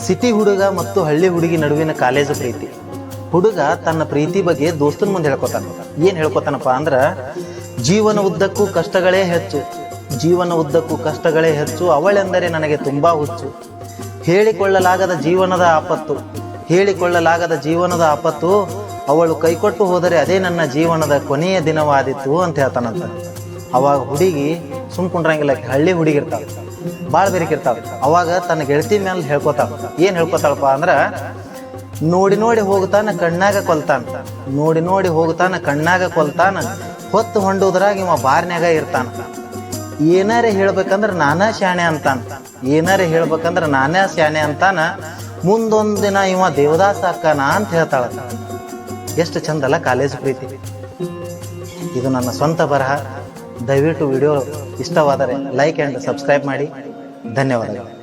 City ಹುಡುಗ ಮತ್ತು ಹಳ್ಳಿ ಹುಡುಗಿ ನಡುವಿನ ಕಾಲೇಜು ಪ್ರೀತಿ. ಹುಡುಗ ತನ್ನ ಪ್ರೀತಿ ಬಗ್ಗೆ ದೋಸ್ತನ ಮುಂದೆ ಹೇಳ್ಕೊತಾನ. ಏನು ಹೇಳ್ಕೊತಾನಪ್ಪ ಅಂದ್ರೆ, ಜೀವನ ಉದ್ದಕ್ಕೂ ಕಷ್ಟಗಳೇ ಹೆಚ್ಚು, ಜೀವನ ಉದ್ದಕ್ಕೂ ಕಷ್ಟಗಳೇ ಹೆಚ್ಚು, ಅವಳೆಂದರೆ ನನಗೆ ತುಂಬ ಹುಚ್ಚು, ಹೇಳಿಕೊಳ್ಳಲಾಗದ ಜೀವನದ ಆಪತ್ತು, ಹೇಳಿಕೊಳ್ಳಲಾಗದ ಜೀವನದ ಆಪತ್ತು, ಅವಳು ಕೈಕೊಟ್ಟು ಹೋದರೆ ಅದೇ ನನ್ನ ಜೀವನದ ಕೊನೆಯ ದಿನವಾದಿತ್ತು ಅಂತ ಹೇಳ್ತಾನಂತ. ಅವಾಗ ಹುಡುಗಿ ಸುಮ್ಕೊಂಡ್ರಂಗಿಲ್ಲ, ಹಳ್ಳಿ ಹುಡುಗಿ ಇರ್ತಾಳೆ, ಭಾಳ ಬೆರಕಿರ್ತಾವೆ. ಅವಾಗ ತನ್ನ ಗೆಳತಿ ಮೇಲೆ ಹೇಳ್ಕೊತಾಳ. ಏನು ಹೇಳ್ಕೊತಾಳಪ್ಪ ಅಂದ್ರೆ, ನೋಡಿ ನೋಡಿ ಹೋಗ್ತಾನ ಕಣ್ಣಾಗ ಕೊಲ್ತಾನ, ನೋಡಿ ನೋಡಿ ಹೋಗ್ತಾನ ಕಣ್ಣಾಗ ಕೊಲ್ತಾನ, ಹೊತ್ತು ಹೊಂಡುದ್ರಾಗ ಇವ ಬಾರ್ನ್ಯಾಗ ಇರ್ತಾನ, ಏನಾರೇ ಹೇಳ್ಬೇಕಂದ್ರೆ ನಾನೇ ಶಾಣೆ ಅಂತಾನ, ಏನಾರೇ ಹೇಳ್ಬೇಕಂದ್ರೆ ನಾನೇ ಶಾಣೆ ಅಂತಾನ, ಮುಂದೊಂದು ದಿನ ಇವ ದೇವದಾಸ ಅಕ್ಕನ ಅಂತ ಹೇಳ್ತಾಳ. ಎಷ್ಟು ಚಂದಲ್ಲ ಕಾಲೇಜ್ ಪ್ರೀತಿ. ಇದು ನನ್ನ ಸ್ವಂತ ಬರಹ. ದಯವಿಟ್ಟು ವಿಡಿಯೋ ಇಷ್ಟವಾದರೆ ಲೈಕ್ ಆ್ಯಂಡ್ ಸಬ್ಸ್ಕ್ರೈಬ್ ಮಾಡಿ. ಧನ್ಯವಾದಗಳು.